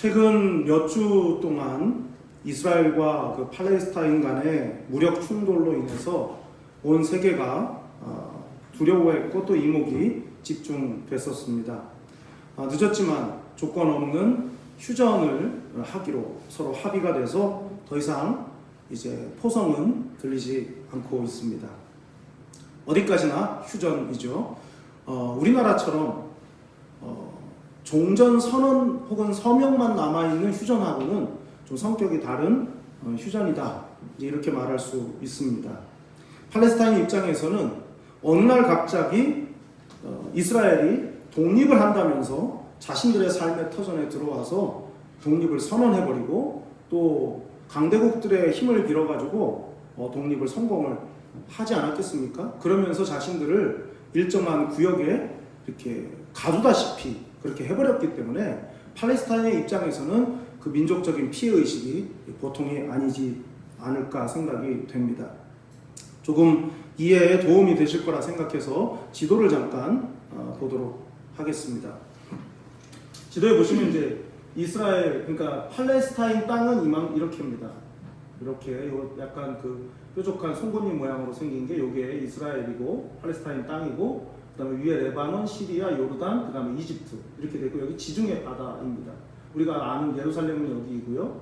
최근 몇 주 동안 이스라엘과 그 팔레스타인 간의 무력 충돌로 인해서 온 세계가 두려워했고 또 이목이 집중됐었습니다. 늦었지만 조건 없는 휴전을 하기로 서로 합의가 돼서 더 이상 이제 포성은 들리지 않고 있습니다. 어디까지나 휴전이죠. 우리나라처럼 종전 선언 혹은 서명만 남아있는 휴전하고는 좀 성격이 다른 휴전이다, 이렇게 말할 수 있습니다. 팔레스타인 입장에서는 어느 날 갑자기 이스라엘이 독립을 한다면서 자신들의 삶의 터전에 들어와서 독립을 선언해버리고 또 강대국들의 힘을 빌어가지고 독립을 성공을 하지 않았겠습니까? 그러면서 자신들을 일정한 구역에 이렇게 가두다시피 그렇게 해버렸기 때문에 팔레스타인의 입장에서는 그 민족적인 피해의식이 보통이 아니지 않을까 생각이 됩니다. 조금 이해에 도움이 되실 거라 생각해서 지도를 잠깐 보도록 하겠습니다. 지도에 보시면 이제 이스라엘, 그러니까 팔레스타인 땅은 이렇게입니다. 이렇게 약간 그 뾰족한 송곳니 모양으로 생긴 게 이게 이스라엘이고 팔레스타인 땅이고, 그 다음에 위에 레바논, 시리아, 요르단, 그 다음에 이집트 이렇게 되고, 여기 지중해 바다입니다. 우리가 아는 예루살렘은 여기이고요.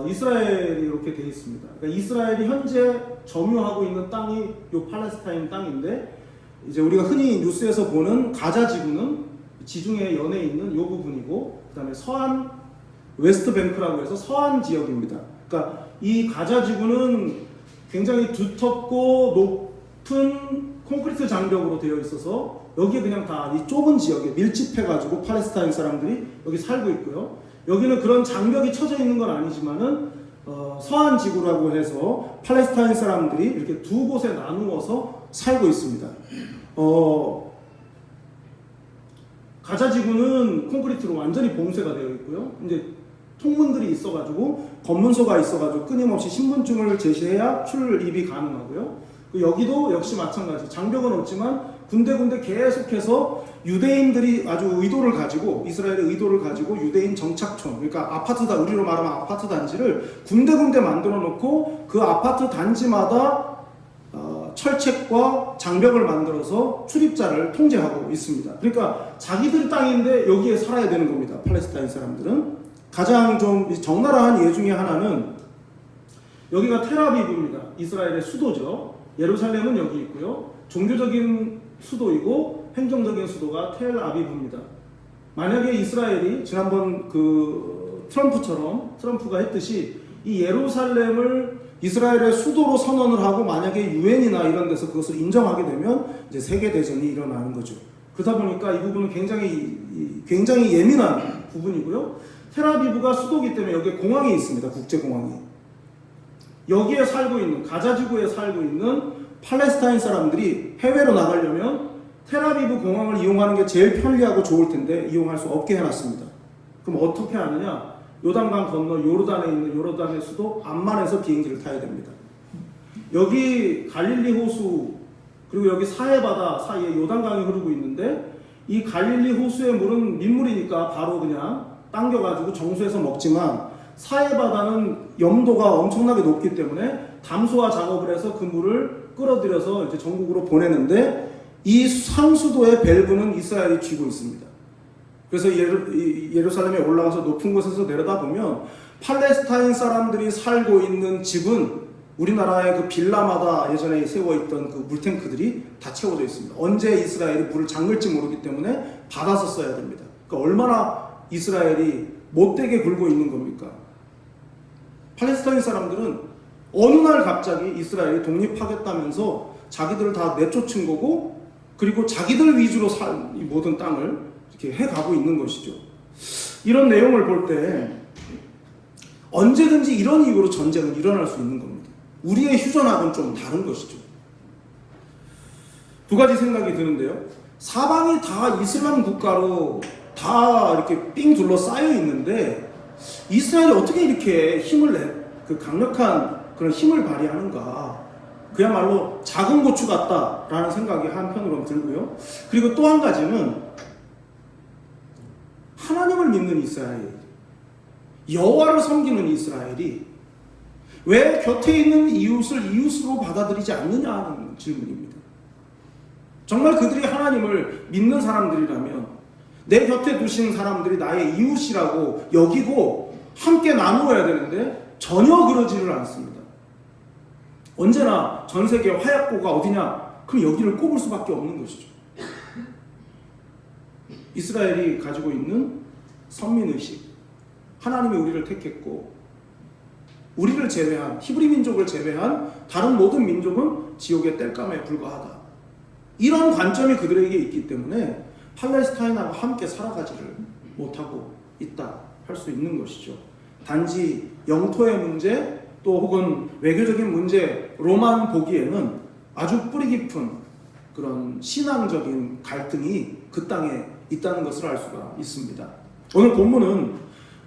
이스라엘이 이렇게 되어 있습니다. 그러니까 이스라엘이 현재 점유하고 있는 땅이 이 팔레스타인 땅인데, 이제 우리가 흔히 뉴스에서 보는 가자 지구는 지중해 연해에 있는 이 부분이고, 그 다음에 서한 웨스트 뱅크라고 해서 서한 지역입니다. 그러니까 이 가자 지구는 굉장히 두텁고 높은 콘크리트 장벽으로 되어 있어서 여기에 그냥 다 이 좁은 지역에 밀집해가지고 팔레스타인 사람들이 여기 살고 있고요. 여기는 그런 장벽이 쳐져 있는 건 아니지만은 서한 지구라고 해서 팔레스타인 사람들이 이렇게 두 곳에 나누어서 살고 있습니다. 가자 지구는 콘크리트로 완전히 봉쇄가 되어 있고요. 이제 통문들이 있어가지고, 검문소가 있어가지고 끊임없이 신분증을 제시해야 출입이 가능하고요. 여기도 역시 마찬가지, 장벽은 없지만 군데군데 계속해서 유대인들이 아주 의도를 가지고, 이스라엘의 의도를 가지고 유대인 정착촌, 그러니까 아파트다, 우리로 말하면 아파트 단지를 군데군데 만들어 놓고 그 아파트 단지마다 철책과 장벽을 만들어서 출입자를 통제하고 있습니다. 그러니까 자기들 땅인데 여기에 살아야 되는 겁니다. 팔레스타인 사람들은. 가장 좀 적나라한 예 중에 하나는 여기가 텔아비브입니다. 이스라엘의 수도죠. 예루살렘은 여기 있고요. 종교적인 수도이고 행정적인 수도가 텔아비브입니다. 만약에 이스라엘이 지난번 그 트럼프가 했듯이 이 예루살렘을 이스라엘의 수도로 선언을 하고 만약에 유엔이나 이런 데서 그것을 인정하게 되면 이제 세계대전이 일어나는 거죠. 그러다 보니까 이 부분은 굉장히 예민한 부분이고요. 텔아비브가 수도이기 때문에 여기에 공항이 있습니다. 국제공항이. 여기에 살고 있는, 가자지구에 살고 있는 팔레스타인 사람들이 해외로 나가려면 텔아비브 공항을 이용하는 게 제일 편리하고 좋을 텐데 이용할 수 없게 해놨습니다. 그럼 어떻게 하느냐? 요단강 건너 요르단에 있는 요르단의 수도 암만에서 비행기를 타야 됩니다. 여기 갈릴리 호수, 그리고 여기 사해바다 사이에 요단강이 흐르고 있는데, 이 갈릴리 호수의 물은 민물이니까 바로 그냥 당겨가지고 정수해서 먹지만, 사해바다는 염도가 엄청나게 높기 때문에 담수화 작업을 해서 그 물을 끌어들여서 이제 전국으로 보내는데, 이 상수도의 밸브는 이스라엘이 쥐고 있습니다. 그래서 예루살렘에 올라가서 높은 곳에서 내려다보면 팔레스타인 사람들이 살고 있는 집은 우리나라의 그 빌라마다 예전에 세워있던 그 물탱크들이 다 채워져 있습니다. 언제 이스라엘이 물을 잠글지 모르기 때문에 받아서 써야 됩니다. 그러니까 얼마나 이스라엘이 못되게 굴고 있는 겁니까? 팔레스타인 사람들은 어느 날 갑자기 이스라엘이 독립하겠다면서 자기들을 다 내쫓은 거고, 그리고 자기들 위주로 이 모든 땅을 이렇게 해가고 있는 것이죠. 이런 내용을 볼 때 언제든지 이런 이유로 전쟁은 일어날 수 있는 겁니다. 우리의 휴전하고는 좀 다른 것이죠. 두 가지 생각이 드는데요. 사방이 다 이슬람 국가로 다 이렇게 삥 둘러싸여 있는데 이스라엘이 어떻게 이렇게 그 강력한 그런 힘을 발휘하는가? 그야말로 작은 고추 같다라는 생각이 한편으로는 들고요. 그리고 또 한 가지는 하나님을 믿는 이스라엘, 여호와를 섬기는 이스라엘이 왜 곁에 있는 이웃을 이웃으로 받아들이지 않느냐 하는 질문입니다. 정말 그들이 하나님을 믿는 사람들이라면 내 곁에 두신 사람들이 나의 이웃이라고 여기고 함께 나누어야 되는데 전혀 그러지를 않습니다. 언제나 전 세계 화약고가 어디냐? 그럼 여기를 꼽을 수밖에 없는 것이죠. 이스라엘이 가지고 있는 선민의식, 하나님이 우리를 택했고 우리를 제외한, 히브리 민족을 제외한 다른 모든 민족은 지옥의 땔감에 불과하다. 이런 관점이 그들에게 있기 때문에 팔레스타인하고 함께 살아가지를 못하고 있다 할 수 있는 것이죠. 단지 영토의 문제 또 혹은 외교적인 문제로만 보기에는 아주 뿌리 깊은 그런 신앙적인 갈등이 그 땅에 있다는 것을 알 수가 있습니다. 오늘 본문은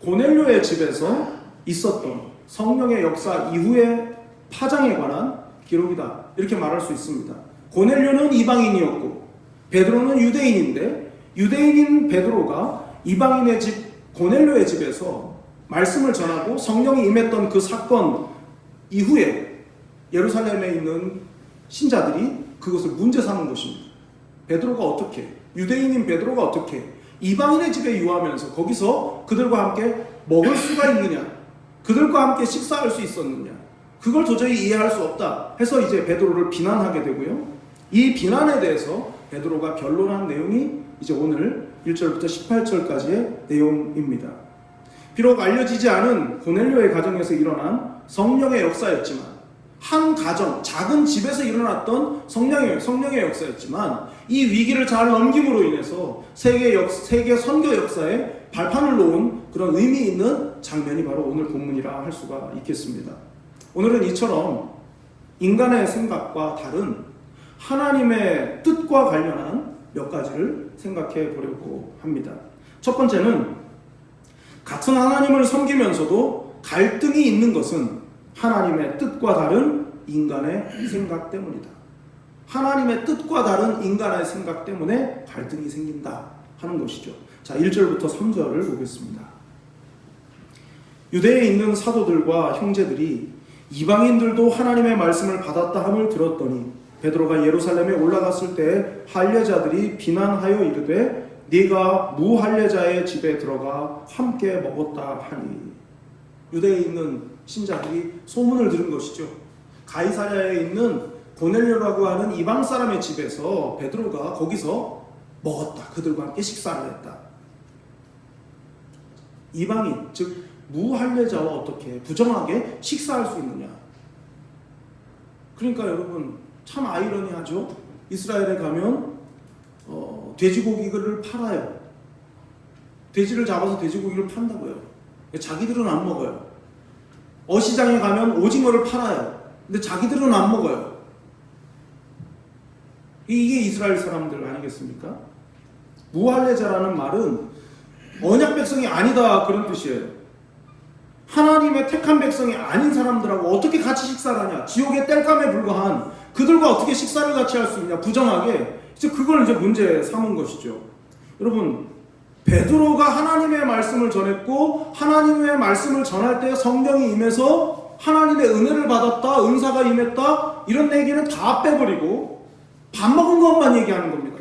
고넬료의 집에서 있었던 성령의 역사 이후의 파장에 관한 기록이다 이렇게 말할 수 있습니다. 고넬료는 이방인이었고 베드로는 유대인인데 유대인인 베드로가 이방인의 집 고넬료의 집에서 말씀을 전하고 성령이 임했던 그 사건 이후에 예루살렘에 있는 신자들이 그것을 문제 삼은 것입니다. 베드로가 어떻게, 유대인인 베드로가 어떻게 이방인의 집에 유하면서 거기서 그들과 함께 먹을 수가 있느냐, 그들과 함께 식사할 수 있었느냐, 그걸 도저히 이해할 수 없다 해서 이제 베드로를 비난하게 되고요. 이 비난에 대해서 베드로가 변론한 내용이 이제 오늘 1절부터 18절까지의 내용입니다. 비록 알려지지 않은 고넬료의 가정에서 일어난 성령의 역사였지만, 한 가정, 작은 집에서 일어났던 성령의 역사였지만 이 위기를 잘 넘김으로 인해서 세계 선교 역사에 발판을 놓은 그런 의미 있는 장면이 바로 오늘 본문이라 할 수가 있겠습니다. 오늘은 이처럼 인간의 생각과 다른 하나님의 뜻과 관련한 몇 가지를 생각해 보려고 합니다. 첫 번째는 같은 하나님을 섬기면서도 갈등이 있는 것은 하나님의 뜻과 다른 인간의 생각 때문이다. 하나님의 뜻과 다른 인간의 생각 때문에 갈등이 생긴다 하는 것이죠. 자, 1절부터 3절을 보겠습니다. 유대에 있는 사도들과 형제들이 이방인들도 하나님의 말씀을 받았다 함을 들었더니 베드로가 예루살렘에 올라갔을 때 할례자들이 비난하여 이르되 네가 무할례자의 집에 들어가 함께 먹었다 하니. 유대에 있는 신자들이 소문을 들은 것이죠. 가이사랴에 있는 고넬료라고 하는 이방 사람의 집에서 베드로가 거기서 먹었다. 그들과 함께 식사를 했다. 이방인, 즉 무할례자와 어떻게 부정하게 식사할 수 있느냐. 그러니까 여러분 참 아이러니하죠. 이스라엘에 가면 돼지고기를 팔아요. 돼지를 잡아서 돼지고기를 판다고요. 자기들은 안 먹어요. 어시장에 가면 오징어를 팔아요. 근데 자기들은 안 먹어요. 이게 이스라엘 사람들 아니겠습니까? 무할례자라는 말은 언약 백성이 아니다 그런 뜻이에요. 하나님의 택한 백성이 아닌 사람들하고 어떻게 같이 식사를 하냐. 지옥의 땔감에 불과한 그들과 어떻게 식사를 같이 할 수 있냐. 부정하게. 이제 그걸 이제 문제 삼은 것이죠. 여러분, 베드로가 하나님의 말씀을 전했고 하나님의 말씀을 전할 때 성령이 임해서 하나님의 은혜를 받았다, 은사가 임했다 이런 얘기는 다 빼버리고 밥 먹은 것만 얘기하는 겁니다.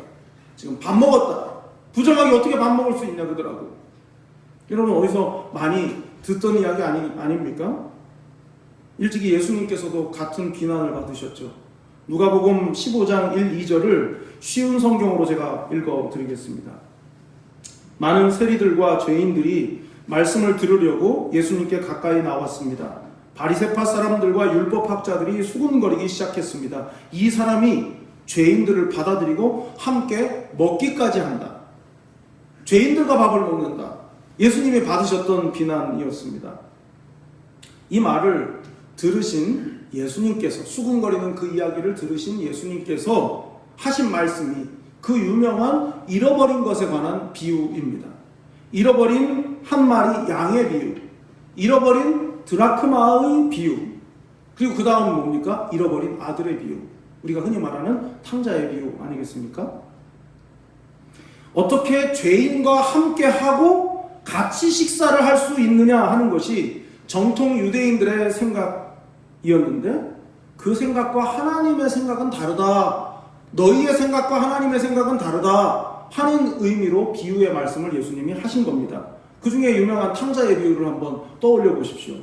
지금 밥 먹었다. 부정하게 어떻게 밥 먹을 수 있냐 그러더라고. 여러분 어디서 많이 듣던 이야기 아닙니까? 일찍이 예수님께서도 같은 비난을 받으셨죠. 누가복음 15장 1, 2절을 쉬운 성경으로 제가 읽어드리겠습니다. 많은 세리들과 죄인들이 말씀을 들으려고 예수님께 가까이 나왔습니다. 바리새파 사람들과 율법학자들이 수군거리기 시작했습니다. 이 사람이 죄인들을 받아들이고 함께 먹기까지 한다. 죄인들과 밥을 먹는다. 예수님이 받으셨던 비난이었습니다. 이 말을 들으신 예수님께서, 수군거리는 그 이야기를 들으신 예수님께서 하신 말씀이 그 유명한 잃어버린 것에 관한 비유입니다. 잃어버린 한 마리 양의 비유, 잃어버린 드라크마의 비유, 그리고 그 다음은 뭡니까? 잃어버린 아들의 비유. 우리가 흔히 말하는 탕자의 비유 아니겠습니까? 어떻게 죄인과 함께하고 같이 식사를 할 수 있느냐 하는 것이 정통 유대인들의 생각이었는데 그 생각과 하나님의 생각은 다르다. 너희의 생각과 하나님의 생각은 다르다 하는 의미로 비유의 말씀을 예수님이 하신 겁니다. 그 중에 유명한 탕자의 비유를 한번 떠올려 보십시오.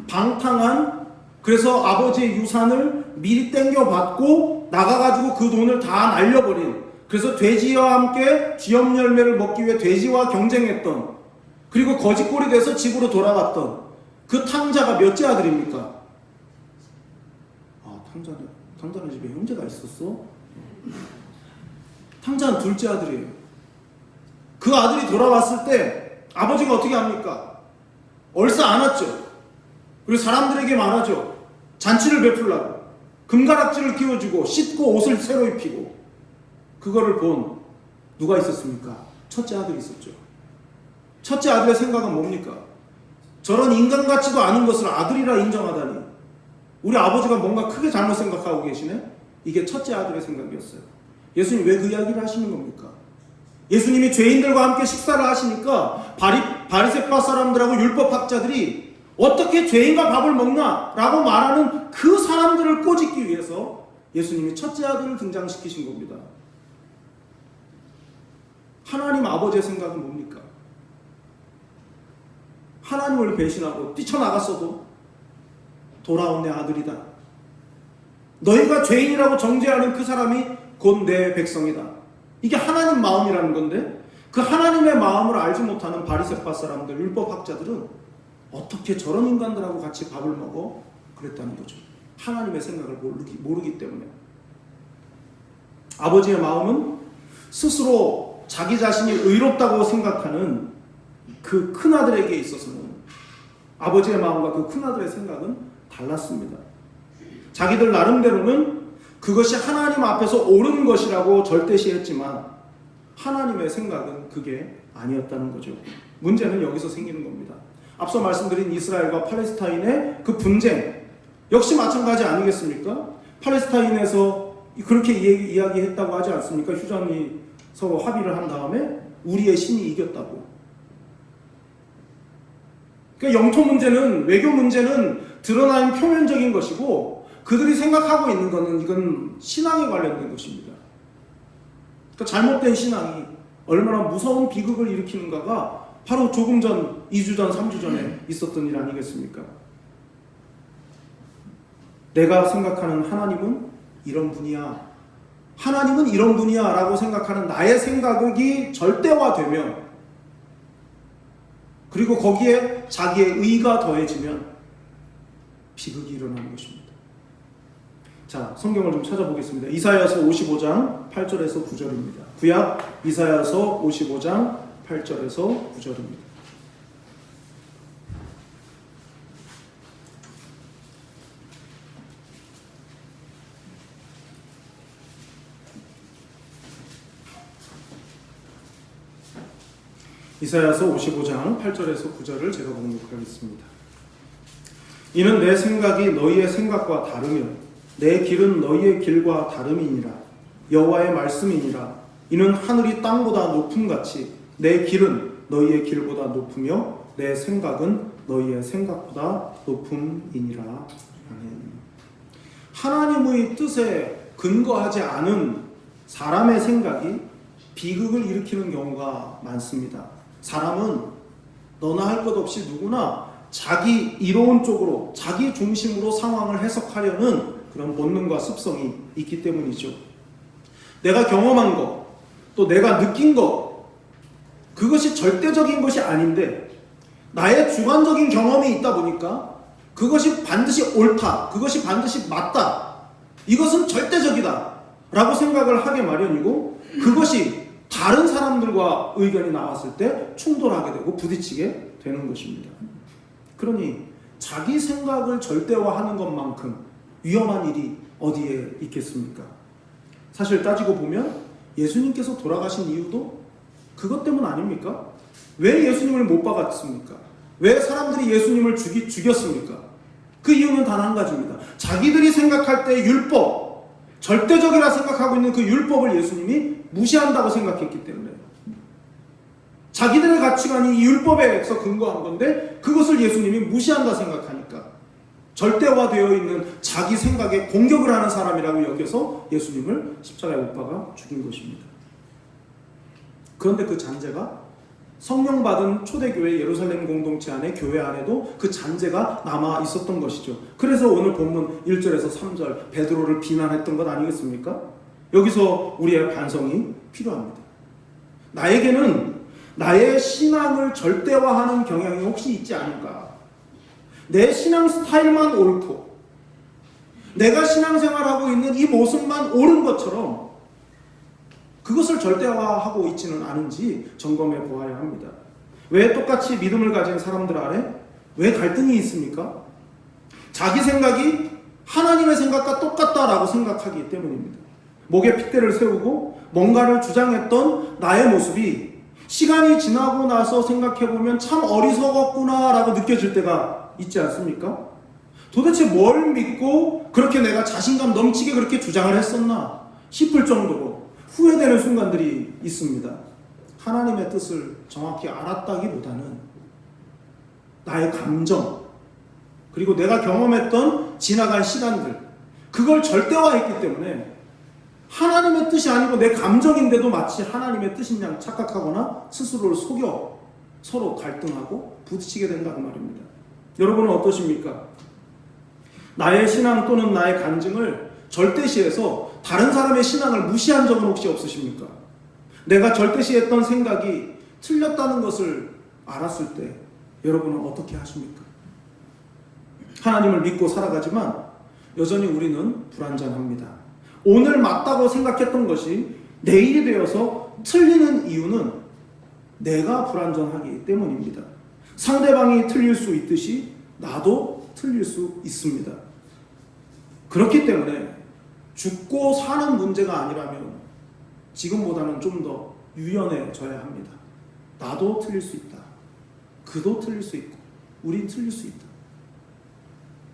방탕한, 그래서 아버지의 유산을 미리 땡겨받고 나가가지고 그 돈을 다 날려버린, 그래서 돼지와 함께 쥐염 열매를 먹기 위해 돼지와 경쟁했던, 그리고 거짓골이 돼서 집으로 돌아갔던 그 탕자가 몇째 아들입니까? 아, 탕자는 집에 형제가 있었어? 탕자는 둘째 아들이에요. 그 아들이 돌아왔을 때 아버지가 어떻게 합니까? 얼싸 안았죠. 그리고 사람들에게 말하죠. 잔치를 베풀라고. 금가락지를 끼워주고 씻고 옷을 새로 입히고. 그거를 본 누가 있었습니까? 첫째 아들이 있었죠. 첫째 아들의 생각은 뭡니까? 저런 인간 같지도 않은 것을 아들이라 인정하다니. 우리 아버지가 뭔가 크게 잘못 생각하고 계시네? 이게 첫째 아들의 생각이었어요. 예수님 왜 그 이야기를 하시는 겁니까? 예수님이 죄인들과 함께 식사를 하시니까 바리새파 사람들하고 율법학자들이 어떻게 죄인과 밥을 먹나? 라고 말하는 그 사람들을 꼬집기 위해서 예수님이 첫째 아들을 등장시키신 겁니다. 하나님 아버지의 생각은 뭡니까? 하나님을 배신하고 뛰쳐나갔어도 돌아온 내 아들이다. 너희가 죄인이라고 정죄하는 그 사람이 곧 내 백성이다. 이게 하나님 마음이라는 건데 그 하나님의 마음을 알지 못하는 바리새파 사람들, 율법학자들은 어떻게 저런 인간들하고 같이 밥을 먹어? 그랬다는 거죠. 하나님의 생각을 모르기 때문에. 아버지의 마음은 스스로 자기 자신이 의롭다고 생각하는 그 큰아들에게 있어서는 아버지의 마음과 그 큰아들의 생각은 달랐습니다. 자기들 나름대로는 그것이 하나님 앞에서 옳은 것이라고 절대시했지만 하나님의 생각은 그게 아니었다는 거죠. 문제는 여기서 생기는 겁니다. 앞서 말씀드린 이스라엘과 팔레스타인의 그 분쟁 역시 마찬가지 아니겠습니까? 팔레스타인에서 그렇게 이야기했다고 하지 않습니까? 휴전이 서로 합의를 한 다음에 우리의 신이 이겼다고. 그러니까 영토 문제는, 외교 문제는 드러난 표면적인 것이고 그들이 생각하고 있는 것은 이건 신앙에 관련된 것입니다. 그러니까 잘못된 신앙이 얼마나 무서운 비극을 일으키는가가 바로 조금 전, 2주 전, 3주 전에 있었던 일 아니겠습니까? 내가 생각하는 하나님은 이런 분이야. 하나님은 이런 분이야 라고 생각하는 나의 생각이 절대화되면, 그리고 거기에 자기의 의가 더해지면 비극이 일어나는 것입니다. 자, 성경을 좀 찾아보겠습니다. 이사야서 55장 8절에서 9절입니다. 구약 이사야서 55장 8절에서 9절입니다. 이사야서 55장 8절에서 9절을 제가 봉독하겠습니다. 이는 내 생각이 너희의 생각과 다르며 내 길은 너희의 길과 다름이니라. 여호와의 말씀이니라. 이는 하늘이 땅보다 높음같이 내 길은 너희의 길보다 높으며 내 생각은 너희의 생각보다 높음이니라. 아멘. 하나님의 뜻에 근거하지 않은 사람의 생각이 비극을 일으키는 경우가 많습니다. 사람은 너나 할 것 없이 누구나 자기 이로운 쪽으로, 자기 중심으로 상황을 해석하려는 그런 본능과 습성이 있기 때문이죠. 내가 경험한 것, 또 내가 느낀 것, 그것이 절대적인 것이 아닌데 나의 주관적인 경험이 있다 보니까 그것이 반드시 옳다, 그것이 반드시 맞다, 이것은 절대적이다 라고 생각을 하게 마련이고, 그것이 다른 사람들과 의견이 나왔을 때 충돌하게 되고 부딪히게 되는 것입니다. 그러니 자기 생각을 절대화하는 것만큼 위험한 일이 어디에 있겠습니까? 사실 따지고 보면 예수님께서 돌아가신 이유도 그것 때문 아닙니까? 왜 예수님을 못 박았습니까? 왜 사람들이 예수님을 죽였습니까? 그 이유는 단 한 가지입니다. 자기들이 생각할 때 율법, 절대적이라 생각하고 있는 그 율법을 예수님이 무시한다고 생각했기 때문에. 자기들의 가치관이 이 율법에서 근거한 건데 그것을 예수님이 무시한다 생각하니까 절대화되어 있는 자기 생각에 공격을 하는 사람이라고 여겨서 예수님을 십자가에 못 박아 죽인 것입니다. 그런데 그 잔재가 성령 받은 초대교회 예루살렘 공동체 안에 교회 안에도 그 잔재가 남아 있었던 것이죠. 그래서 오늘 본문 1절에서 3절 베드로를 비난했던 것 아니겠습니까? 여기서 우리의 반성이 필요합니다. 나에게는 나의 신앙을 절대화하는 경향이 혹시 있지 않을까? 내 신앙 스타일만 옳고 내가 신앙생활하고 있는 이 모습만 옳은 것처럼 그것을 절대화하고 있지는 않은지 점검해 보아야 합니다. 왜 똑같이 믿음을 가진 사람들 안에 왜 갈등이 있습니까? 자기 생각이 하나님의 생각과 똑같다라고 생각하기 때문입니다. 목에 핏대를 세우고 뭔가를 주장했던 나의 모습이 시간이 지나고 나서 생각해보면 참 어리석었구나 라고 느껴질 때가 있지 않습니까? 도대체 뭘 믿고 그렇게 내가 자신감 넘치게 그렇게 주장을 했었나 싶을 정도로 후회되는 순간들이 있습니다. 하나님의 뜻을 정확히 알았다기보다는 나의 감정 그리고 내가 경험했던 지나간 시간들 그걸 절대화했기 때문에 하나님의 뜻이 아니고 내 감정인데도 마치 하나님의 뜻인 양 착각하거나 스스로를 속여 서로 갈등하고 부딪히게 된다고 말입니다. 여러분은 어떠십니까? 나의 신앙 또는 나의 간증을 절대시해서 다른 사람의 신앙을 무시한 적은 혹시 없으십니까? 내가 절대시했던 생각이 틀렸다는 것을 알았을 때 여러분은 어떻게 하십니까? 하나님을 믿고 살아가지만 여전히 우리는 불완전합니다. 오늘 맞다고 생각했던 것이 내일이 되어서 틀리는 이유는 내가 불완전하기 때문입니다. 상대방이 틀릴 수 있듯이 나도 틀릴 수 있습니다. 그렇기 때문에 죽고 사는 문제가 아니라면 지금보다는 좀 더 유연해져야 합니다. 나도 틀릴 수 있다. 그도 틀릴 수 있고 우린 틀릴 수 있다.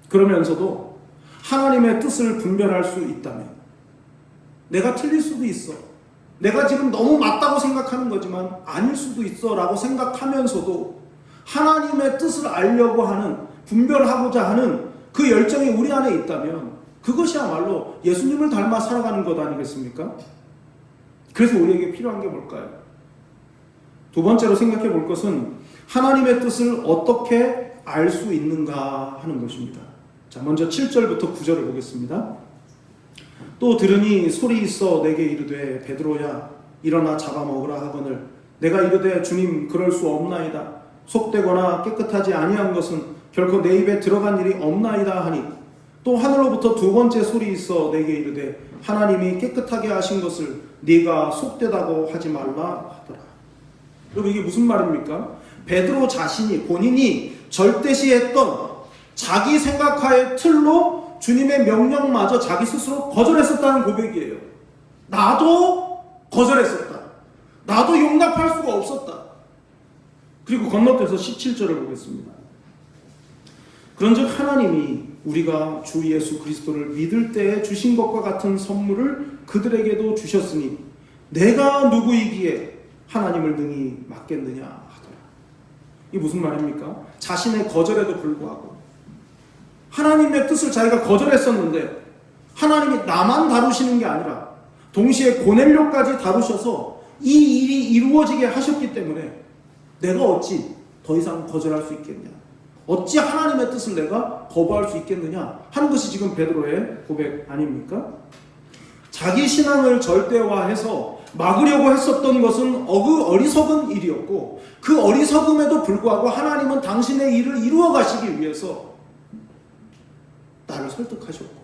그러면서도 하나님의 뜻을 분별할 수 있다면 내가 틀릴 수도 있어. 내가 지금 너무 맞다고 생각하는 거지만 아닐 수도 있어 라고 생각하면서도 하나님의 뜻을 알려고 하는 분별하고자 하는 그 열정이 우리 안에 있다면 그것이야말로 예수님을 닮아 살아가는 것 아니겠습니까? 그래서 우리에게 필요한 게 뭘까요? 두 번째로 생각해 볼 것은 하나님의 뜻을 어떻게 알 수 있는가 하는 것입니다. 자, 먼저 7절부터 9절을 보겠습니다. 또 들으니 소리 있어 내게 이르되 베드로야 일어나 잡아먹으라 하거늘 내가 이르되 주님 그럴 수 없나이다. 속되거나 깨끗하지 아니한 것은 결코 내 입에 들어간 일이 없나이다 하니 또 하늘로부터 두 번째 소리 있어 내게 이르되 하나님이 깨끗하게 하신 것을 네가 속되다고 하지 말라 하더라. 여러분 이게 무슨 말입니까? 베드로 자신이 본인이 절대시했던 자기 생각하의 틀로 주님의 명령마저 자기 스스로 거절했었다는 고백이에요. 나도 거절했었다. 나도 용납할 수가 없었다. 그리고 건너뛰어서 17절을 보겠습니다. 그런즉 하나님이 우리가 주 예수 그리스도를 믿을 때에 주신 것과 같은 선물을 그들에게도 주셨으니 내가 누구이기에 하나님을 능히 막겠느냐 하더라. 이게 무슨 말입니까? 자신의 거절에도 불구하고 하나님의 뜻을 자기가 거절했었는데 하나님이 나만 다루시는 게 아니라 동시에 고넬료까지 다루셔서 이 일이 이루어지게 하셨기 때문에 내가 어찌 더 이상 거절할 수 있겠냐, 어찌 하나님의 뜻을 내가 거부할 수 있겠느냐 하는 것이 지금 베드로의 고백 아닙니까? 자기 신앙을 절대화해서 막으려고 했었던 것은 어리석은 일이었고 그 어리석음에도 불구하고 하나님은 당신의 일을 이루어 가시기 위해서 나를 설득하셨고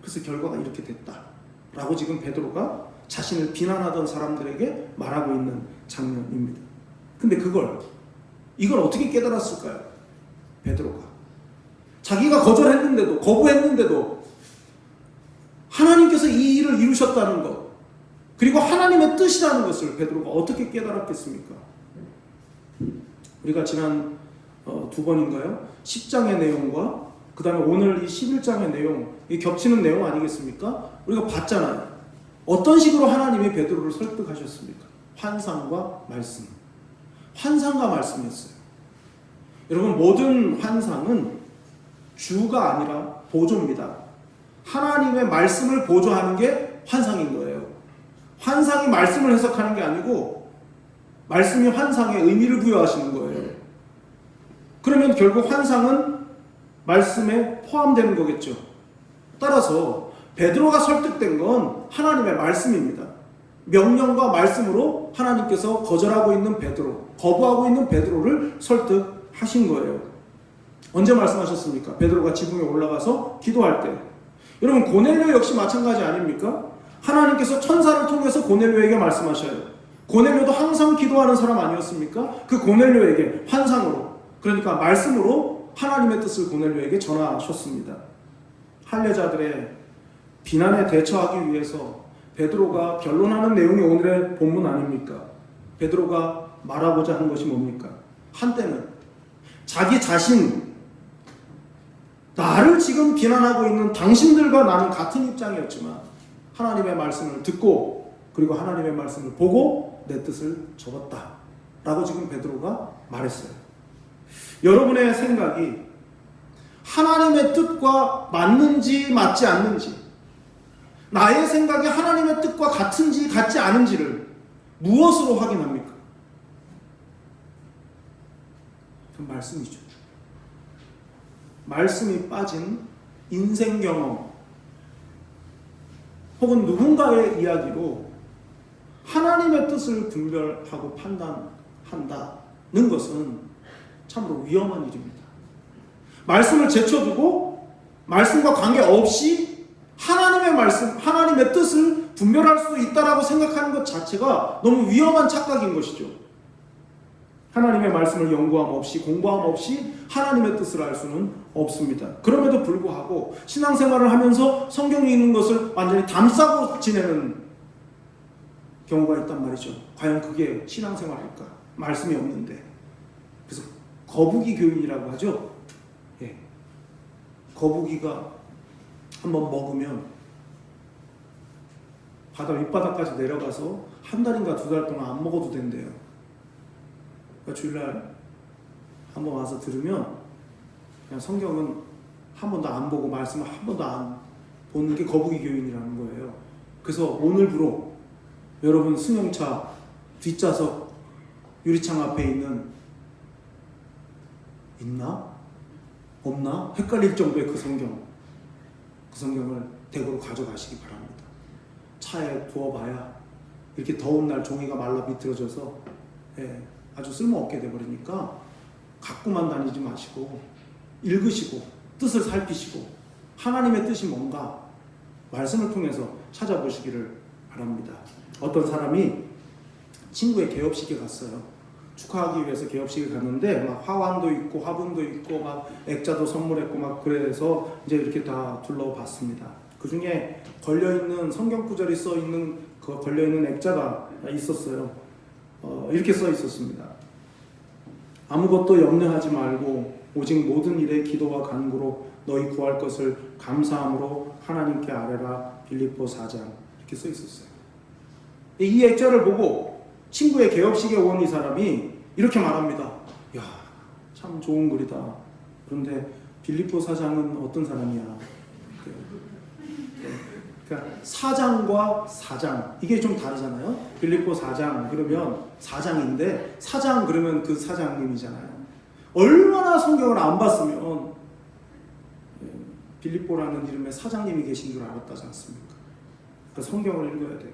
그래서 결과가 이렇게 됐다 라고 지금 베드로가 자신을 비난하던 사람들에게 말하고 있는 장면입니다. 근데 이걸 어떻게 깨달았을까요? 베드로가 자기가 거부했는데도 하나님께서 이 일을 이루셨다는 것 그리고 하나님의 뜻이라는 것을 베드로가 어떻게 깨달았겠습니까? 우리가 지난 두 번인가요? 10장의 내용과 그 다음에 오늘 이 11장의 내용, 이 겹치는 내용 아니겠습니까? 우리가 봤잖아요. 어떤 식으로 하나님이 베드로를 설득하셨습니까? 환상과 말씀. 환상과 말씀이었어요. 여러분, 모든 환상은 주가 아니라 보조입니다. 하나님의 말씀을 보조하는 게 환상인 거예요. 환상이 말씀을 해석하는 게 아니고 말씀이 환상에 의미를 부여하시는 거예요. 그러면 결국 환상은 말씀에 포함되는 거겠죠. 따라서 베드로가 설득된 건 하나님의 말씀입니다. 명령과 말씀으로 하나님께서 거절하고 있는 베드로, 거부하고 있는 베드로를 설득하신 거예요. 언제 말씀하셨습니까? 베드로가 지붕에 올라가서 기도할 때. 여러분, 고넬료 역시 마찬가지 아닙니까? 하나님께서 천사를 통해서 고넬료에게 말씀하셔요. 고넬료도 항상 기도하는 사람 아니었습니까? 그 고넬료에게 환상으로, 그러니까 말씀으로 하나님의 뜻을 고넬료에게 전하셨습니다. 할례자들의 비난에 대처하기 위해서 베드로가 변론하는 내용이 오늘의 본문 아닙니까? 베드로가 말하고자 한 것이 뭡니까? 한때는 자기 자신, 나를 지금 비난하고 있는 당신들과 나는 같은 입장이었지만 하나님의 말씀을 듣고 그리고 하나님의 말씀을 보고 내 뜻을 접었다 라고 지금 베드로가 말했어요. 여러분의 생각이 하나님의 뜻과 맞는지 맞지 않는지, 나의 생각이 하나님의 뜻과 같은지 같지 않은지를 무엇으로 확인합니까? 그 말씀이죠. 말씀이 빠진 인생 경험 혹은 누군가의 이야기로 하나님의 뜻을 분별하고 판단한다는 것은 참으로 위험한 일입니다. 말씀을 제쳐두고 말씀과 관계없이 하나님의 말씀, 하나님의 뜻을 분별할 수 있다라고 생각하는 것 자체가 너무 위험한 착각인 것이죠. 하나님의 말씀을 연구함 없이, 공부함 없이 하나님의 뜻을 알 수는 없습니다. 그럼에도 불구하고 신앙생활을 하면서 성경 읽는 것을 완전히 담싸고 지내는 경우가 있단 말이죠. 과연 그게 신앙생활일까? 말씀이 없는데. 그래서 거북이 교인이라고 하죠. 예. 거북이가 한번 먹으면 바다 밑바닥까지 내려가서 한 달인가 두 달 동안 안 먹어도 된대요. 그러니까 주일날 한번 와서 들으면 그냥 성경은 한 번도 안 보고 말씀을 한 번도 안 보는 게 거북이 교인이라는 거예요. 그래서 오늘부로 여러분 승용차 뒷좌석 유리창 앞에 있나? 없나? 헷갈릴 정도의 그 성경을 댁으로 가져가시기 바랍니다. 차에 두어봐야 이렇게 더운 날 종이가 말라 비틀어져서 아주 쓸모없게 돼버리니까 갖고만 다니지 마시고 읽으시고 뜻을 살피시고 하나님의 뜻이 뭔가 말씀을 통해서 찾아보시기를 바랍니다. 어떤 사람이 친구의 개업식에 갔어요. 축하하기 위해서 개업식에 갔는데 막 화환도 있고 화분도 있고 막 액자도 선물했고 막 그래서 이제 이렇게 다 둘러봤습니다. 그 중에 걸려있는 성경 구절이 써있는 그 걸려있는 액자가 있었어요. 이렇게 써 있었습니다. 아무것도 염려하지 말고 오직 모든 일에 기도와 간구로 너희 구할 것을 감사함으로 하나님께 아뢰라. 빌립보 4장 이렇게 써 있었어요. 이 액자를 보고 친구의 개업식에 온 이 사람이 이렇게 말합니다. 야, 참 좋은 글이다. 그런데 빌립보 4장은 어떤 사람이야? 그러니까 4장과 4장 이게 좀 다르잖아요. 빌립보 4장 그러면 4장인데 4장 그러면 그 사장님이잖아요. 얼마나 성경을 안 봤으면 빌립보라는 이름의 사장님이 계신 줄 알았다지 않습니까? 그러니까 성경을 읽어야 돼요.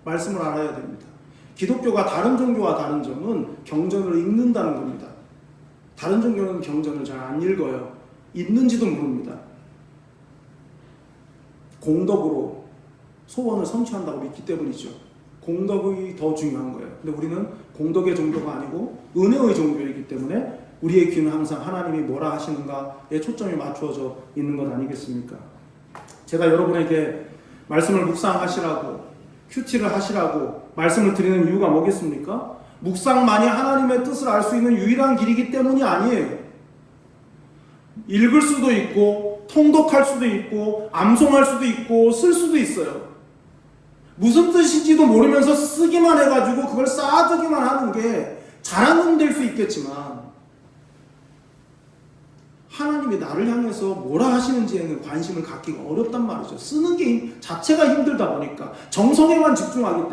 말씀을 알아야 됩니다. 기독교가 다른 종교와 다른 점은 경전을 읽는다는 겁니다. 다른 종교는 경전을 잘 안 읽어요. 읽는지도 모릅니다. 공덕으로 소원을 성취한다고 믿기 때문이죠. 공덕이 더 중요한 거예요. 근데 우리는 공덕의 종교가 아니고 은혜의 종교이기 때문에 우리의 귀는 항상 하나님이 뭐라 하시는가에 초점이 맞추어져 있는 것 아니겠습니까? 제가 여러분에게 말씀을 묵상하시라고 큐티를 하시라고 말씀을 드리는 이유가 뭐겠습니까? 묵상만이 하나님의 뜻을 알 수 있는 유일한 길이기 때문이 아니에요. 읽을 수도 있고 통독할 수도 있고 암송할 수도 있고 쓸 수도 있어요. 무슨 뜻인지도 모르면서 쓰기만 해가지고 그걸 쌓아두기만 하는 게 자랑은 될 수 있겠지만 하나님이 나를 향해서 뭐라 하시는지에는 관심을 갖기가 어렵단 말이죠. 쓰는 게 자체가 힘들다 보니까 정성에만 집중하기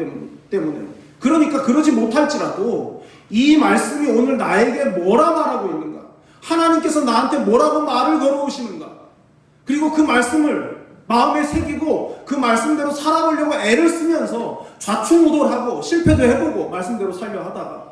때문에 그러니까 그러지 못할지라도 이 말씀이 오늘 나에게 뭐라 말하고 있는가, 하나님께서 나한테 뭐라고 말을 걸어오시는가, 그리고 그 말씀을 마음에 새기고 그 말씀대로 살아보려고 애를 쓰면서 좌충우돌하고 실패도 해보고 말씀대로 살려 하다가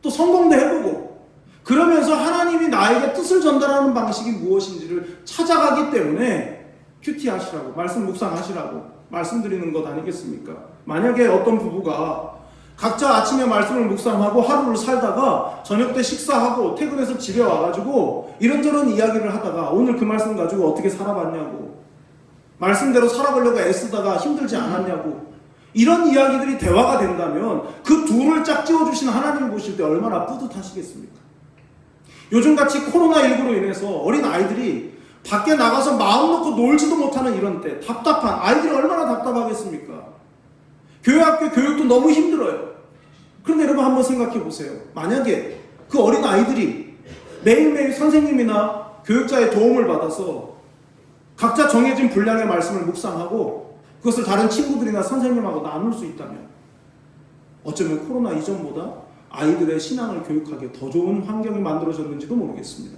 또 성공도 해보고 그러면서 하나님이 나에게 뜻을 전달하는 방식이 무엇인지를 찾아가기 때문에 큐티 하시라고, 말씀 묵상하시라고 말씀드리는 것 아니겠습니까? 만약에 어떤 부부가 각자 아침에 말씀을 묵상하고 하루를 살다가 저녁 때 식사하고 퇴근해서 집에 와가지고 이런저런 이야기를 하다가 오늘 그 말씀 가지고 어떻게 살아봤냐고, 말씀대로 살아보려고 애쓰다가 힘들지 않았냐고, 이런 이야기들이 대화가 된다면 그 둘을 짝지어주신 하나님이 보실 때 얼마나 뿌듯하시겠습니까? 요즘같이 코로나19로 인해서 어린 아이들이 밖에 나가서 마음 놓고 놀지도 못하는 이런 때 답답한 아이들이 얼마나 답답하겠습니까? 교회학교 교육도 너무 힘들어요. 그런데 여러분 한번 생각해 보세요. 만약에 그 어린 아이들이 매일매일 선생님이나 교육자의 도움을 받아서 각자 정해진 분량의 말씀을 묵상하고 그것을 다른 친구들이나 선생님하고 나눌 수 있다면 어쩌면 코로나 이전보다 아이들의 신앙을 교육하기에 더 좋은 환경이 만들어졌는지도 모르겠습니다.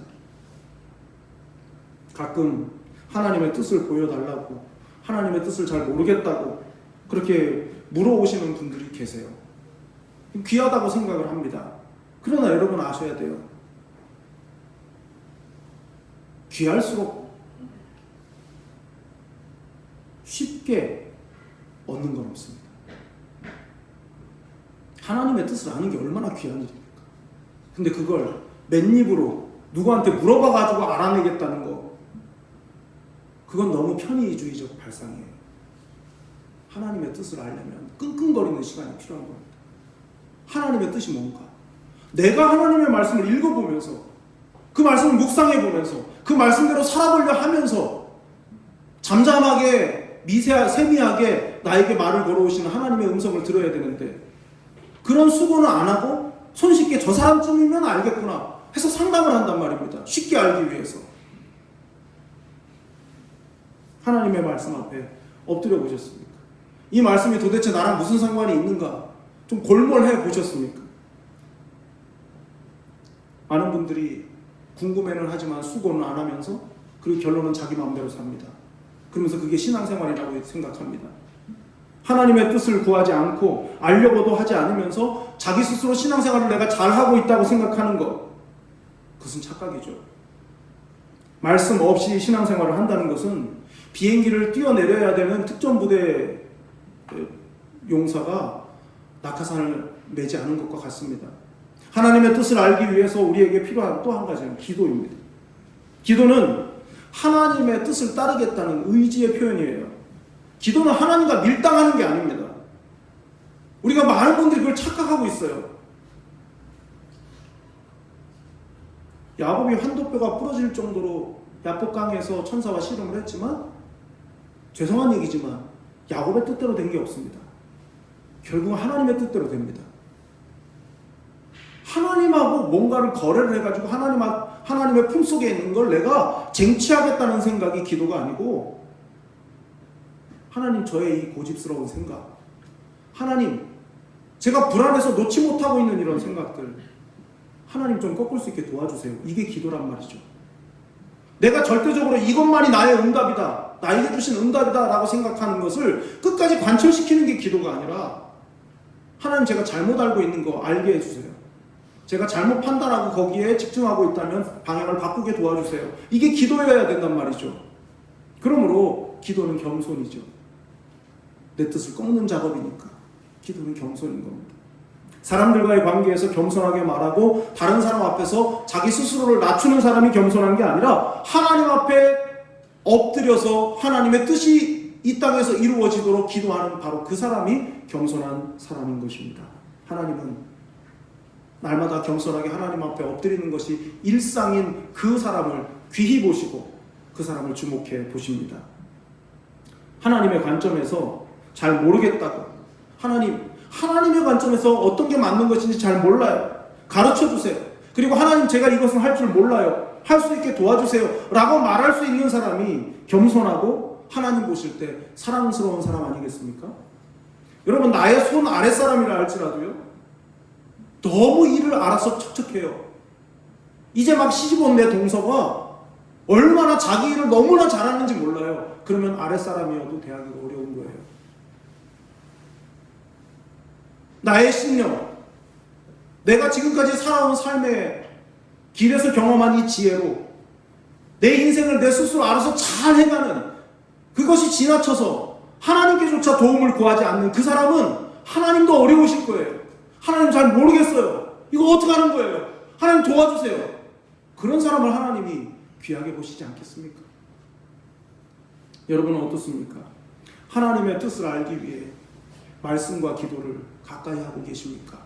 가끔 하나님의 뜻을 보여달라고, 하나님의 뜻을 잘 모르겠다고 그렇게 물어오시는 분들이 계세요. 귀하다고 생각을 합니다. 그러나 여러분 아셔야 돼요. 귀할수록 쉽게 얻는 건 없습니다. 하나님의 뜻을 아는 게 얼마나 귀한 일입니까? 근데 그걸 맨입으로 누구한테 물어봐가지고 알아내겠다는 거, 그건 너무 편의주의적 발상이에요. 하나님의 뜻을 알려면 끙끙거리는 시간이 필요한 겁니다. 하나님의 뜻이 뭔가? 내가 하나님의 말씀을 읽어보면서 그 말씀을 묵상해보면서 그 말씀대로 살아보려 하면서 잠잠하게 세미하게 나에게 말을 걸어오시는 하나님의 음성을 들어야 되는데 그런 수고는 안 하고 손쉽게 저 사람쯤이면 알겠구나 해서 상담을 한단 말입니다. 쉽게 알기 위해서. 하나님의 말씀 앞에 엎드려 보셨습니까? 이 말씀이 도대체 나랑 무슨 상관이 있는가? 좀 골몰해 보셨습니까? 많은 분들이 궁금해는 하지만 수고는 안 하면서 그리고 결론은 자기 마음대로 삽니다. 그러면서 그게 신앙생활이라고 생각합니다. 하나님의 뜻을 구하지 않고 알려고도 하지 않으면서 자기 스스로 신앙생활을 내가 잘하고 있다고 생각하는 것, 그것은 착각이죠. 말씀 없이 신앙생활을 한다는 것은 비행기를 뛰어내려야 되는 특전부대 용사가 낙하산을 매지 않은 것과 같습니다. 하나님의 뜻을 알기 위해서 우리에게 필요한 또 한 가지는 기도입니다. 기도는 하나님의 뜻을 따르겠다는 의지의 표현이에요. 기도는 하나님과 밀당하는 게 아닙니다. 우리가 많은 분들이 그걸 착각하고 있어요. 야곱이 환도뼈가 부러질 정도로 야복강에서 천사와 씨름을 했지만 죄송한 얘기지만 야곱의 뜻대로 된 게 없습니다. 결국 하나님의 뜻대로 됩니다. 하나님하고 뭔가를 거래를 해가지고 하나님의 품속에 있는 걸 내가 쟁취하겠다는 생각이 기도가 아니고, 하나님 저의 이 고집스러운 생각, 하나님 제가 불안해서 놓지 못하고 있는 이런 생각들, 하나님 좀 꺾을 수 있게 도와주세요. 이게 기도란 말이죠. 내가 절대적으로 이것만이 나의 응답이다, 나에게 주신 응답이다 라고 생각하는 것을 끝까지 관철시키는 게 기도가 아니라, 하나님 제가 잘못 알고 있는 거 알게 해주세요. 제가 잘못 판단하고 거기에 집중하고 있다면 방향을 바꾸게 도와주세요. 이게 기도여야 된단 말이죠. 그러므로 기도는 겸손이죠. 내 뜻을 꺾는 작업이니까 기도는 겸손인 겁니다. 사람들과의 관계에서 겸손하게 말하고 다른 사람 앞에서 자기 스스로를 낮추는 사람이 겸손한 게 아니라 하나님 앞에 엎드려서 하나님의 뜻이 이 땅에서 이루어지도록 기도하는 바로 그 사람이 겸손한 사람인 것입니다. 하나님은 날마다 겸손하게 하나님 앞에 엎드리는 것이 일상인 그 사람을 귀히 보시고 그 사람을 주목해 보십니다. 하나님의 관점에서 잘 모르겠다고, 하나님의 관점에서 어떤 게 맞는 것인지 잘 몰라요. 가르쳐 주세요. 그리고 하나님 제가 이것은 할 줄 몰라요. 할 수 있게 도와주세요. 라고 말할 수 있는 사람이 겸손하고 하나님 보실 때 사랑스러운 사람 아니겠습니까? 여러분 나의 손 아랫사람이라 할지라도요. 너무 일을 알아서 척척해요. 이제 막 시집 온 내 동서가 얼마나 자기 일을 너무나 잘하는지 몰라요. 그러면 아랫사람이어도 대하기가 어려운 거예요. 나의 신령, 내가 지금까지 살아온 삶의 길에서 경험한 이 지혜로 내 인생을 내 스스로 알아서 잘 해가는 그것이 지나쳐서 하나님께조차 도움을 구하지 않는 그 사람은 하나님도 어려우실 거예요. 하나님 잘 모르겠어요. 이거 어떻게 하는 거예요? 하나님 도와주세요. 그런 사람을 하나님이 귀하게 보시지 않겠습니까? 여러분은 어떻습니까? 하나님의 뜻을 알기 위해 말씀과 기도를 가까이 하고 계십니까?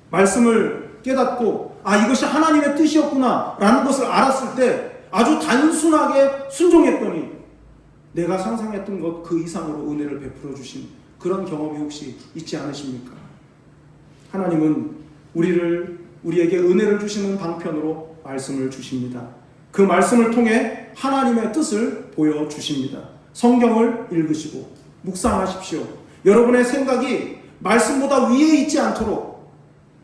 말씀을 깨닫고 이것이 하나님의 뜻이었구나 라는 것을 알았을 때 아주 단순하게 순종했더니 내가 상상했던 것 그 이상으로 은혜를 베풀어 주신 그런 경험이 혹시 있지 않으십니까? 하나님은 우리에게 은혜를 주시는 방편으로 말씀을 주십니다. 그 말씀을 통해 하나님의 뜻을 보여주십니다. 성경을 읽으시고 묵상하십시오. 여러분의 생각이 말씀보다 위에 있지 않도록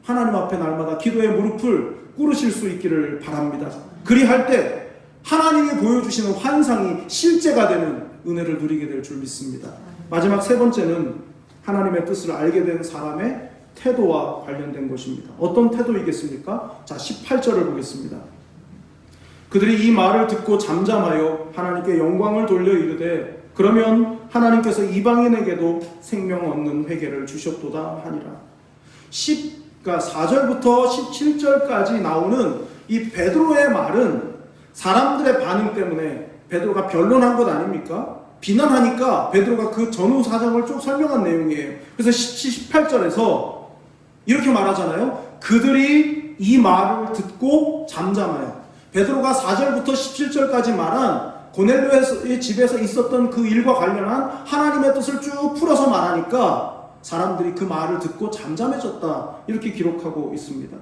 하나님 앞에 날마다 기도의 무릎을 꿇으실 수 있기를 바랍니다. 그리할 때 하나님이 보여주시는 환상이 실제가 되는 은혜를 누리게 될 줄 믿습니다. 마지막 세 번째는 하나님의 뜻을 알게 된 사람의 태도와 관련된 것입니다. 어떤 태도이겠습니까? 자, 18절을 보겠습니다. 그들이 이 말을 듣고 잠잠하여 하나님께 영광을 돌려 이르되 그러면 하나님께서 이방인에게도 생명 얻는 회개를 주셨도다 하니라. 4절부터 17절까지 나오는 이 베드로의 말은 사람들의 반응 때문에 베드로가 변론한 것 아닙니까? 비난하니까 베드로가 그 전후 사정을 쭉 설명한 내용이에요. 그래서 18절에서 이렇게 말하잖아요. 그들이 이 말을 듣고 잠잠하여. 베드로가 4절부터 17절까지 말한 고넬료의 집에서 있었던 그 일과 관련한 하나님의 뜻을 쭉 풀어서 말하니까 사람들이 그 말을 듣고 잠잠해졌다. 이렇게 기록하고 있습니다.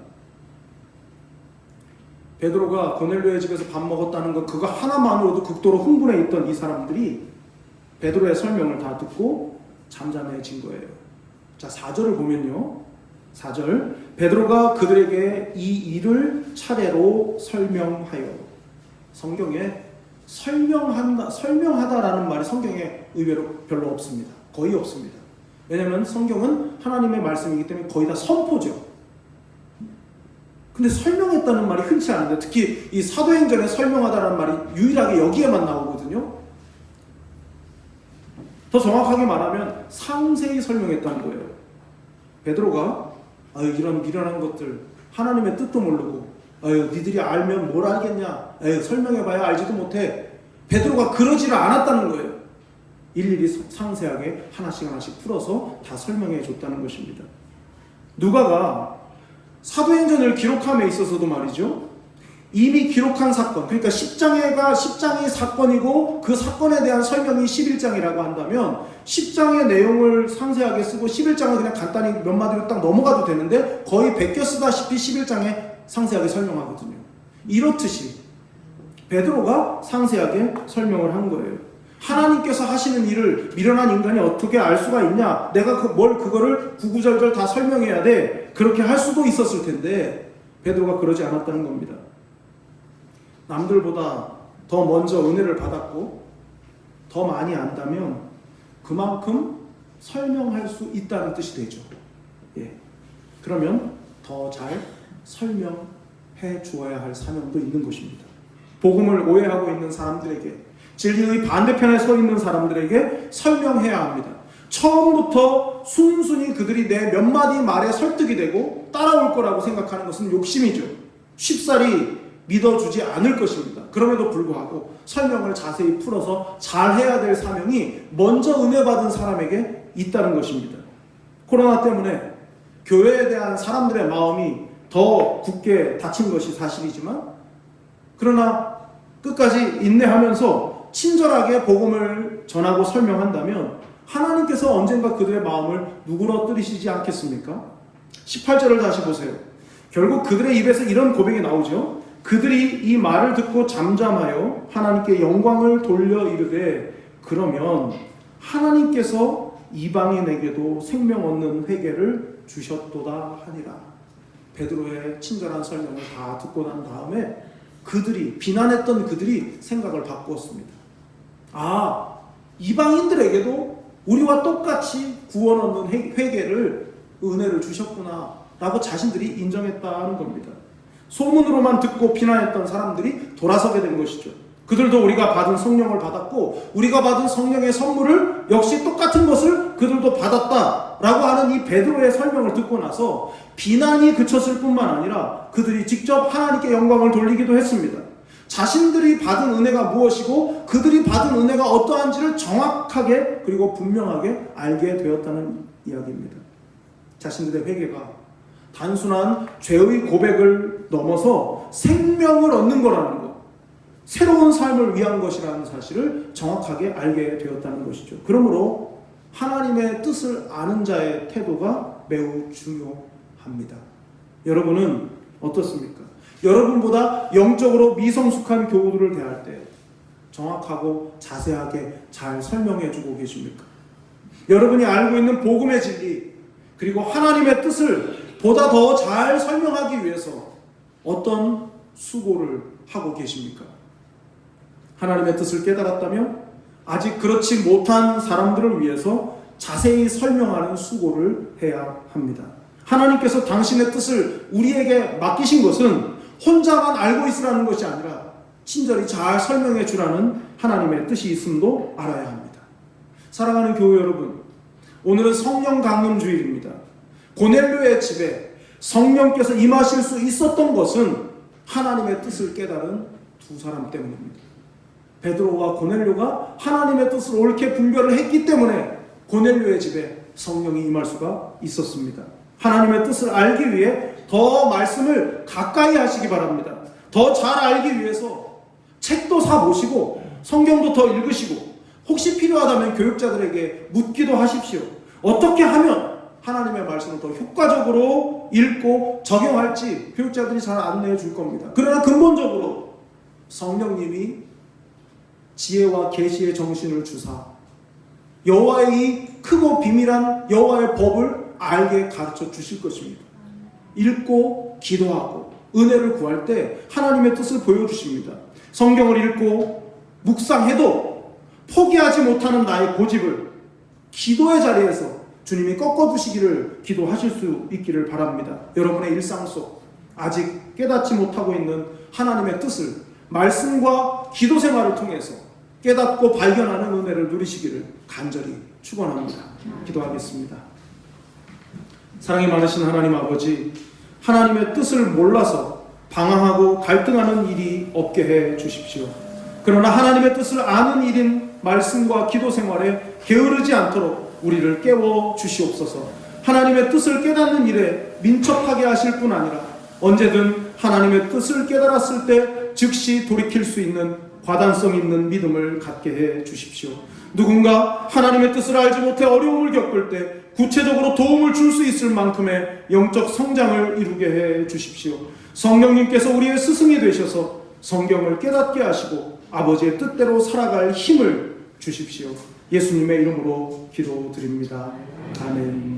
베드로가 고넬료의 집에서 밥 먹었다는 것 그거 하나만으로도 극도로 흥분해 있던 이 사람들이 베드로의 설명을 다 듣고 잠잠해진 거예요. 자, 4절을 보면요. 4절 베드로가 그들에게 이 일을 차례로 설명하여. 성경에 설명하다라는 말이 성경에 의외로 별로 없습니다. 거의 없습니다. 왜냐하면 성경은 하나님의 말씀이기 때문에 거의 다 선포죠. 근데 설명했다는 말이 흔치 않은데 특히 이 사도행전에 설명하다라는 말이 유일하게 여기에만 나오거든요. 더 정확하게 말하면 상세히 설명했다는 거예요. 베드로가 이런 미련한 것들 하나님의 뜻도 모르고 니들이 알면 뭘 알겠냐 설명해봐야 알지도 못해. 베드로가 그러지를 않았다는 거예요. 일일이 상세하게 하나씩 풀어서 다 설명해 줬다는 것입니다. 누가가 사도행전을 기록함에 있어서도 말이죠. 이미 기록한 사건, 그러니까 10장이 사건이고 그 사건에 대한 설명이 11장이라고 한다면 10장의 내용을 상세하게 쓰고 11장은 그냥 간단히 몇 마디로 딱 넘어가도 되는데 거의 베껴 쓰다시피 11장에 상세하게 설명하거든요. 이렇듯이 베드로가 상세하게 설명을 한 거예요. 하나님께서 하시는 일을 미련한 인간이 어떻게 알 수가 있냐? 내가 그거를 구구절절 다 설명해야 돼. 그렇게 할 수도 있었을 텐데 베드로가 그러지 않았다는 겁니다. 남들보다 더 먼저 은혜를 받았고 더 많이 안다면 그만큼 설명할 수 있다는 뜻이 되죠. 그러면 더 잘 설명해 주어야 할 사명도 있는 것입니다. 복음을 오해하고 있는 사람들에게, 진리의 반대편에 서 있는 사람들에게 설명해야 합니다. 처음부터 순순히 그들이 내 몇 마디 말에 설득이 되고 따라올 거라고 생각하는 것은 욕심이죠. 쉽사리 믿어주지 않을 것입니다. 그럼에도 불구하고 설명을 자세히 풀어서 잘해야 될 사명이 먼저 은혜 받은 사람에게 있다는 것입니다. 코로나 때문에 교회에 대한 사람들의 마음이 더 굳게 닫힌 것이 사실이지만 그러나 끝까지 인내하면서 친절하게 복음을 전하고 설명한다면 하나님께서 언젠가 그들의 마음을 누그러뜨리시지 않겠습니까? 18절을 다시 보세요. 결국 그들의 입에서 이런 고백이 나오죠. 그들이 이 말을 듣고 잠잠하여 하나님께 영광을 돌려 이르되 그러면 하나님께서 이방인에게도 생명 얻는 회개를 주셨도다 하니라. 베드로의 친절한 설명을 다 듣고 난 다음에 그들이 비난했던 그들이 생각을 바꾸었습니다. 아, 이방인들에게도 우리와 똑같이 구원 얻는 회개를 은혜를 주셨구나 라고 자신들이 인정했다는 겁니다. 소문으로만 듣고 비난했던 사람들이 돌아서게 된 것이죠. 그들도 우리가 받은 성령을 받았고 우리가 받은 성령의 선물을 역시 똑같은 것을 그들도 받았다라고 하는 이 베드로의 설명을 듣고 나서 비난이 그쳤을 뿐만 아니라 그들이 직접 하나님께 영광을 돌리기도 했습니다. 자신들이 받은 은혜가 무엇이고 그들이 받은 은혜가 어떠한지를 정확하게 그리고 분명하게 알게 되었다는 이야기입니다. 자신들의 회개가 단순한 죄의 고백을 넘어서 생명을 얻는 거라는 것, 새로운 삶을 위한 것이라는 사실을 정확하게 알게 되었다는 것이죠. 그러므로 하나님의 뜻을 아는 자의 태도가 매우 중요합니다. 여러분은 어떻습니까? 여러분보다 영적으로 미성숙한 교우들을 대할 때 정확하고 자세하게 잘 설명해 주고 계십니까? 여러분이 알고 있는 복음의 진리 그리고 하나님의 뜻을 보다 더 잘 설명하기 위해서 어떤 수고를 하고 계십니까? 하나님의 뜻을 깨달았다면 아직 그렇지 못한 사람들을 위해서 자세히 설명하는 수고를 해야 합니다. 하나님께서 당신의 뜻을 우리에게 맡기신 것은 혼자만 알고 있으라는 것이 아니라 친절히 잘 설명해 주라는 하나님의 뜻이 있음도 알아야 합니다. 사랑하는 교회 여러분, 오늘은 성령 강림 주일입니다. 고넬료의 집에 성령께서 임하실 수 있었던 것은 하나님의 뜻을 깨달은 두 사람 때문입니다. 베드로와 고넬료가 하나님의 뜻을 옳게 분별을 했기 때문에 고넬료의 집에 성령이 임할 수가 있었습니다. 하나님의 뜻을 알기 위해 더 말씀을 가까이 하시기 바랍니다. 더 잘 알기 위해서 책도 사보시고 성경도 더 읽으시고 혹시 필요하다면 교육자들에게 묻기도 하십시오. 어떻게 하면 하나님의 말씀을 더 효과적으로 읽고 적용할지 교육자들이 잘 안내해 줄 겁니다. 그러나 근본적으로 성령님이 지혜와 계시의 정신을 주사 여호와의 이 크고 비밀한 여호와의 법을 알게 가르쳐 주실 것입니다. 읽고 기도하고 은혜를 구할 때 하나님의 뜻을 보여주십니다. 성경을 읽고 묵상해도 포기하지 못하는 나의 고집을 기도의 자리에서 주님이 꺾어주시기를 기도하실 수 있기를 바랍니다. 여러분의 일상 속 아직 깨닫지 못하고 있는 하나님의 뜻을 말씀과 기도 생활을 통해서 깨닫고 발견하는 은혜를 누리시기를 간절히 축원합니다. 기도하겠습니다. 사랑이 많으신 하나님 아버지, 하나님의 뜻을 몰라서 방황하고 갈등하는 일이 없게 해 주십시오. 그러나 하나님의 뜻을 아는 일인 말씀과 기도 생활에 게으르지 않도록 우리를 깨워 주시옵소서. 하나님의 뜻을 깨닫는 일에 민첩하게 하실 뿐 아니라 언제든 하나님의 뜻을 깨달았을 때 즉시 돌이킬 수 있는 과단성 있는 믿음을 갖게 해 주십시오. 누군가 하나님의 뜻을 알지 못해 어려움을 겪을 때 구체적으로 도움을 줄 수 있을 만큼의 영적 성장을 이루게 해 주십시오. 성령님께서 우리의 스승이 되셔서 성경을 깨닫게 하시고 아버지의 뜻대로 살아갈 힘을 주십시오. 예수님의 이름으로 기도드립니다. 아멘.